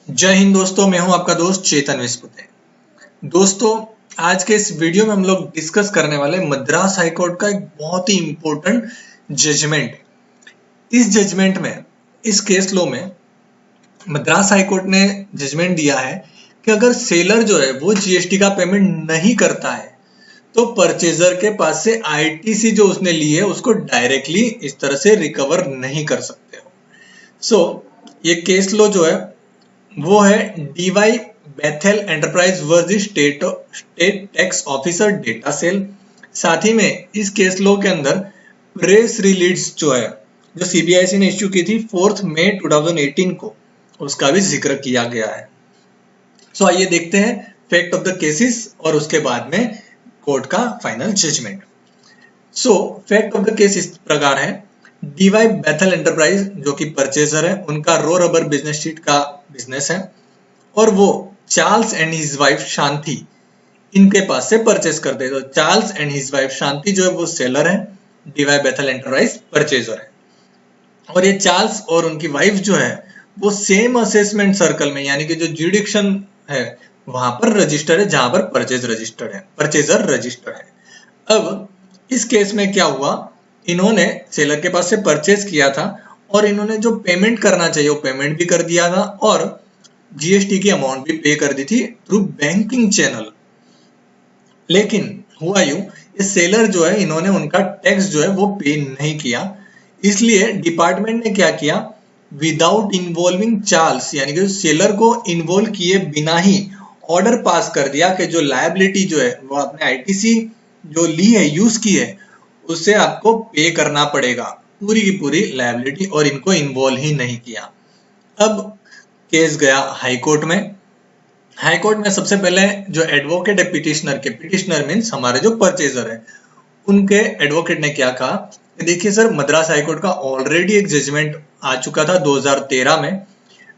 जय हिंद दोस्तों, मैं हूं आपका दोस्त चेतन विस्पुते। दोस्तों, आज के इस वीडियो में हम लोग डिस्कस करने वाले मद्रास हाईकोर्ट का एक बहुत ही इंपॉर्टेंट जजमेंट। इस जजमेंट में, इस केस लो में मद्रास हाईकोर्ट ने जजमेंट दिया है कि अगर सेलर जो है वो जीएसटी का पेमेंट नहीं करता है तो परचेजर के पास से आईटीसी जो उसने ली है उसको डायरेक्टली इस तरह से रिकवर नहीं कर सकते हो। ये केस लो जो है वो है DY Bethel enterprise versus state tax officer data cell. साथ ही में इस केस लो के अंदर प्रेस रिलीज जो है जो सीबीआईसी ने इश्यू की थी 4 मई 2018 को, उसका भी जिक्र किया गया है। आइए देखते हैं फैक्ट ऑफ द केसेस और उसके बाद में कोर्ट का final judgment. Fact of the case इस प्रकार है। डीवाई बेथल एंटरप्राइज जो कि परचेजर है, उनका रो रबर बिजनेस शीट का बिजनेस है और वो चार्ल्स एंड हिज वाइफ शांति इनके पास से परचेज करते हैं। तो चार्ल्स एंड हिज वाइफ शांति जो है वो सेलर है, डीवाई बेथल एंटरप्राइज परचेजर है। और ये चार्ल्स और उनकी वाइफ जो है वो सेम असेसमेंट सर्कल में, यानी कि जो ज्यूरिडिक्शन है वहां पर रजिस्टर है जहां पर परचेजर रजिस्टर्ड है। अब इस केस में क्या हुआ, इन्होंने सेलर के पास से परचेज किया था और इन्होंने जो पेमेंट करना चाहिए वो पेमेंट भी कर दिया था और जीएसटी की अमाउंट भी पे कर दी थी थ्रू बैंकिंग चैनल। लेकिन हुआ यूं, ये सेलर जो है इन्होंने उनका टैक्स जो है वो पे नहीं किया। इसलिए डिपार्टमेंट ने क्या किया, विदाउट इन्वॉल्विंग चार्ल्स यानी कि सेलर को इन्वॉल्व किए बिना ही ऑर्डर पास कर दिया कि जो लायबिलिटी जो है वो आपने आईटीसी जो ली है, यूज की है, उससे आपको पे करना पड़ेगा पूरी की पूरी लायबिलिटी, और इनको इन्वॉल्व ही नहीं किया। अब केस गया हाई कोर्ट में। हाई कोर्ट में सबसे पहले जो एडवोकेट है पिटिशनर मीन्स हमारे जो परचेजर है, उनके एडवोकेट ने क्या कहा कि देखिए सर, मद्रास हाईकोर्ट का ऑलरेडी एक जजमेंट आ चुका था 2013 में,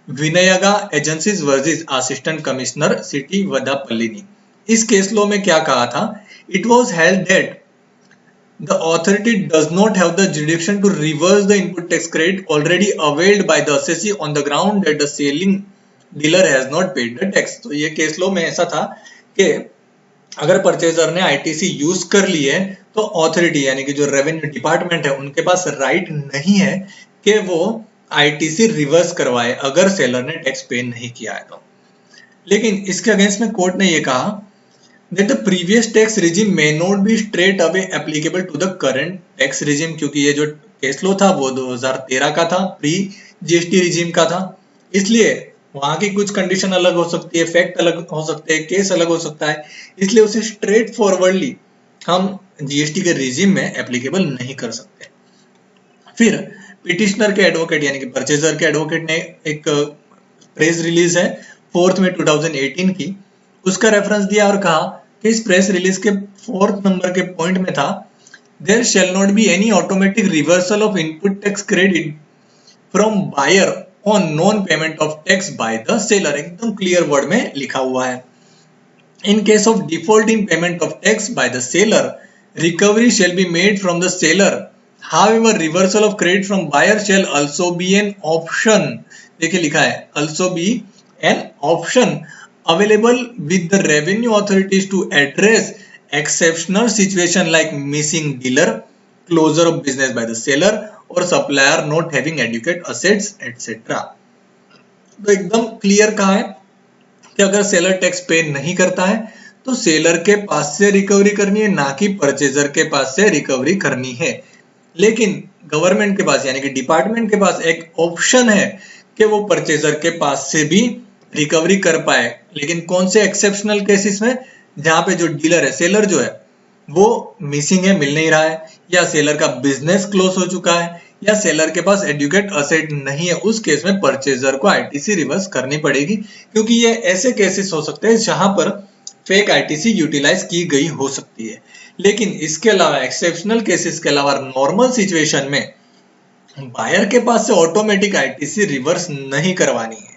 Vinayaga agencies versus assistant commissioner city Vadapalani. इस केस लो में क्या कहा था, it was held that the authority does not have the jurisdiction to reverse the input tax credit already availed by the assessee on the ground that the selling dealer has not paid the tax। तो ये case law में ऐसा था कि अगर purchaser ने ITC use कर ली है तो ऑथोरिटी यानी कि जो रेवेन्यू डिपार्टमेंट है उनके पास राइट नहीं है कि वो आईटीसी रिवर्स करवाए अगर सेलर ने टैक्स पे नहीं किया है तो। लेकिन इसके अगेंस्ट में कोर्ट ने ये कहा that the previous tax regime may not be straight away applicable to the current tax regime, क्योंकि ये जो केस लो था वो 2013 का था, प्री जीएसटी रिजीम का था। इसलिए वहां की कुछ कंडीशन अलग हो सकती है, फैक्ट अलग हो सकते हैं, केस अलग हो सकता है, इसलिए उसे स्ट्रेट फॉरवर्डली हम जीएसटी के रिजीम में एप्लीकेबल नहीं कर सकते। फिर पिटिशनर के एडवोकेट यानी कि परचेजर के एडवोकेट ने एक प्रेस रिलीज है 4 मई 2018 की, उसका रेफरेंस दिया और कहा कि इस प्रेस रिलीज के 4th नंबर के पॉइंट में था, there shall not be any automatic reversal of input tax credit from buyer on non payment of tax by the seller. एकदम क्लियर वर्ड में लिखा हुआ है, in case of default in payment of tax by the seller recovery shall be made from the seller, however reversal of credit from buyer shall also be an option. देखिए लिखा है also be an option available with the revenue authorities to address exceptional situation like missing dealer, closure of business by the seller or supplier not having adequate assets etc। तो एकदम clear कहा है कि अगर seller tax पे नहीं करता है तो सेलर के पास से रिकवरी करनी है, ना कि परचेजर के पास से रिकवरी करनी है। लेकिन गवर्नमेंट के पास यानी कि डिपार्टमेंट के पास एक ऑप्शन है कि वो परचेजर के पास से भी रिकवरी कर पाए। लेकिन कौन से एक्सेप्शनल केसेस में, जहां पे जो डीलर है, सेलर जो है वो मिसिंग है, मिल नहीं रहा है, या सेलर का बिजनेस क्लोज हो चुका है, या सेलर के पास एडुकेट असेट नहीं है, उस केस में परचेजर को आईटीसी रिवर्स करनी पड़ेगी, क्योंकि ये ऐसे केसेस हो सकते हैं जहां पर फेक आईटीसी यूटिलाइज की गई हो सकती है। लेकिन इसके अलावा एक्सेप्शनल केसेस के अलावा नॉर्मल सिचुएशन में बायर के पास से ऑटोमेटिक आईटीसी रिवर्स नहीं करवानी है।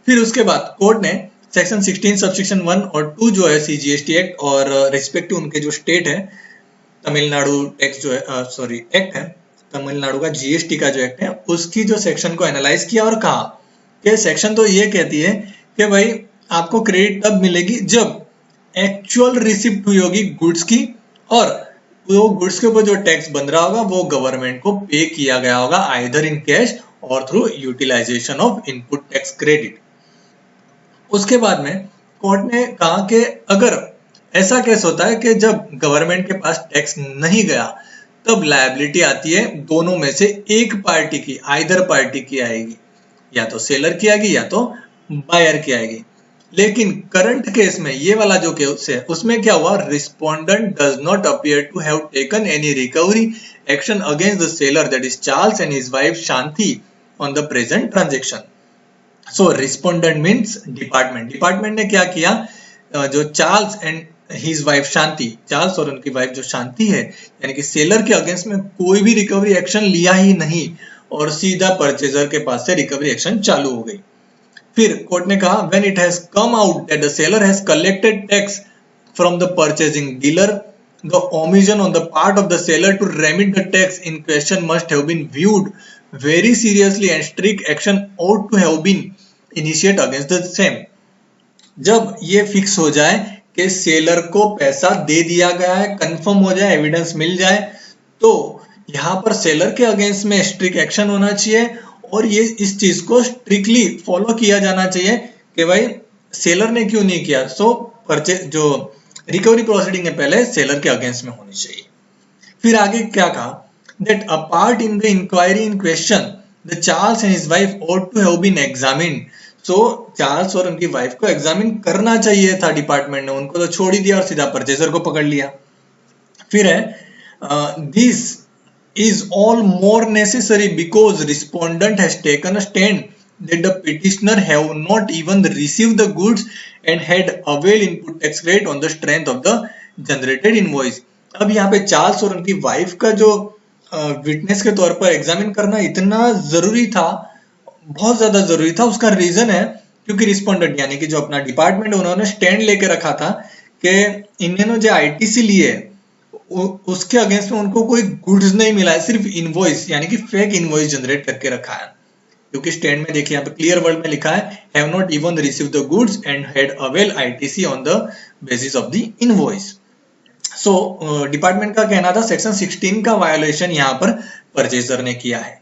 फिर उसके बाद कोर्ट ने सेक्शन 16 सबसेक्शन 1 और 2 जो है सीजीएसटी एक्ट और रिस्पेक्टिव उनके जो स्टेट है, तमिलनाडु टैक्स जो है एक्ट है, तमिलनाडु का जीएसटी का जो एक्ट है, उसकी जो सेक्शन को एनालाइज किया और कहा कि सेक्शन तो ये कहती है कि भाई आपको क्रेडिट तब मिलेगी जब एक्चुअल रिसिप्ट हुई होगी गुड्स की, और वो गुड्स के ऊपर जो टैक्स बन रहा होगा वो गवर्नमेंट को पे किया गया होगा आइदर इन कैश और through utilisation of input tax credit. उसके बाद में कोर्ट ने कहा कि अगर ऐसा केस होता है कि जब गवर्नमेंट के पास टैक्स नहीं गया, तब लायबिलिटी आती है दोनों में से एक पार्टी की, आइदर पार्टी की आएगी, या तो सेलर की आएगी या तो बायर की आएगी। लेकिन करंट केस में ये वाला जो केस है उसमें क्या हुआ, respondent does not appear to have taken any recovery action against the seller that is Charles and his wife Shanti on the present transaction. So respondent means department. Department ने क्या किया, जो Charles and his wife Shanti, Charles और उनकी wife जो शांति है, यानी कि सेलर के अगेंस्ट में कोई भी रिकवरी एक्शन लिया ही नहीं और सीधा परचेजर के पास से रिकवरी एक्शन चालू हो गई। फिर कोर्ट ने कहा when it has come out that the seller has collected tax from the purchasing dealer, the omission on the part of the seller to remit the tax in question must have been viewed very seriously and strict action ought to have been initiated against the same। जब ये fix हो जाए कि seller को पैसा दे दिया गया है, कंफर्म हो जाए, एविडेंस मिल जाए, तो यहाँ पर सेलर के अगेंस्ट में स्ट्रिक्ट एक्शन होना चाहिए और ये इस चीज को स्ट्रिक्टली फॉलो किया जाना चाहिए कि भाई सेलर ने क्यों नहीं किया। सो परचेज जो रिकवरी प्रोसीडिंग है पहले सेलर के अगेंस्ट में होनी चाहिए। फिर आगे क्या कहा, that a part in the inquiry in question the Charles and his wife ought to have been examined। सो चार्ल्स और उनकी वाइफ को एग्जामिन करना चाहिए था डिपार्टमेंट ने, उनको तो छोड़ ही दिया और सीधा परचेजर को पकड़ लिया। फिर है this is all more necessary because respondent has taken a stand that the petitioner have not even received the goods and had availed input tax credit on the strength of the generated invoice। अब यहाँ पे Charles और उनकी wife का जो witness के तौर पर एग्जामिन करना इतना जरूरी था, बहुत ज्यादा जरूरी था। उसका रीजन है क्योंकि रिस्पोंडेंट यानी कि जो अपना डिपार्टमेंट उन्होंने स्टैंड लेके रखा था कि इन्होंने जो आईटीसी लिए उसके अगेंस्ट में उनको कोई गुड्स नहीं मिला है, सिर्फ इनवॉइस यानी कि फेक इनवॉइस जनरेट करके रखा है। क्योंकि स्टैंड में देखिए यहाँ पे क्लियर वर्ड में लिखा है have not even receive the goods and had avail ITC on the basis of the invoice. So department का कहना था सेक्शन 16 का वायोलेशन यहाँ पर परचेजर ने किया है।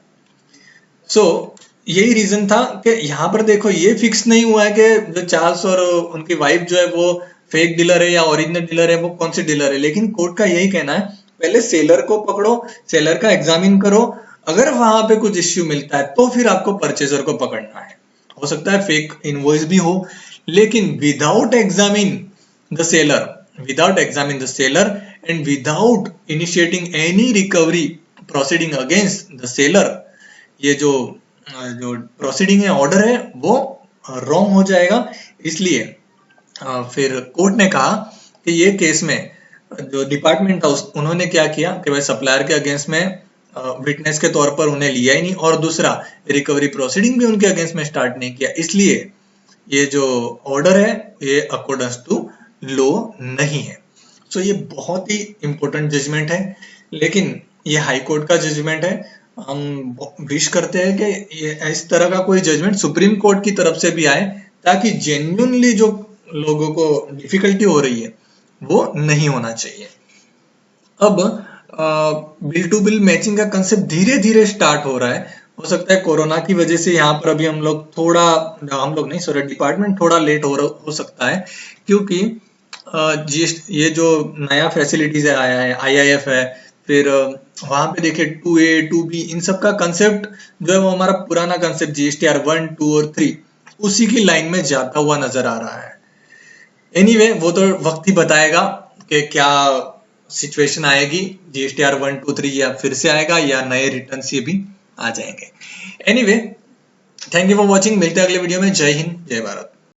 सो यही रीजन था कि यहाँ पर देखो ये फिक्स नहीं हुआ है कि जो चार्ल्स और उनकी वाइफ जो है वो फेक डीलर है या ओरिजिनल डीलर है, वो कौन से डीलर है। लेकिन कोर्ट का यही कहना है पहले सेलर को पकड़ो, सेलर का एग्जामिन करो, अगर वहां पे कुछ इश्यू मिलता है तो फिर आपको परचेजर को पकड़ना है। हो सकता है फेक इनवॉइस भी हो, लेकिन without examine the seller and without initiating any recovery proceeding against the seller, ये जो प्रोसीडिंग है, ऑर्डर है, वो रॉन्ग हो जाएगा। इसलिए फिर कोर्ट ने कहा कि ये केस में जो डिपार्टमेंट था उन्होंने क्या किया कि भाई सप्लायर के अगेंस्ट में विटनेस के तौर पर उन्हें लिया ही नहीं, और दूसरा रिकवरी प्रोसीडिंग भी उनके अगेंस्ट में स्टार्ट नहीं किया। इसलिए ये जो ऑर्डर है ये अकॉर्डेंस टू लॉ नहीं है। सो ये बहुत ही इंपॉर्टेंट जजमेंट है, लेकिन ये हाई कोर्ट का जजमेंट है। हम विश करते हैं कि ये इस तरह का कोई जजमेंट सुप्रीम कोर्ट की तरफ से भी आए, ताकि जेन्युइनली जो लोगों को डिफिकल्टी हो रही है वो नहीं होना चाहिए। अब बिल टू बिल मैचिंग का कंसेप्ट धीरे धीरे स्टार्ट हो रहा है। हो सकता है कोरोना की वजह से यहाँ पर अभी डिपार्टमेंट थोड़ा लेट हो सकता है, क्योंकि ये जो नया फैसिलिटीज आया है, IIF है, फिर वहां पे देखिए 2A 2B इन सब का कंसेप्ट जो है वो हमारा पुराना कंसेप्ट GSTR 1 2 और 3 उसी की लाइन में जाता हुआ नजर आ रहा है। एनीवे, वो तो वक्त ही बताएगा कि क्या सिचुएशन आएगी, GSTR 1 2 3 या फिर से आएगा या नए रिटर्न से भी आ जाएंगे। Anyway, thank you for watching, मिलते हैं अगले वीडियो में। जय हिंद, जय भारत।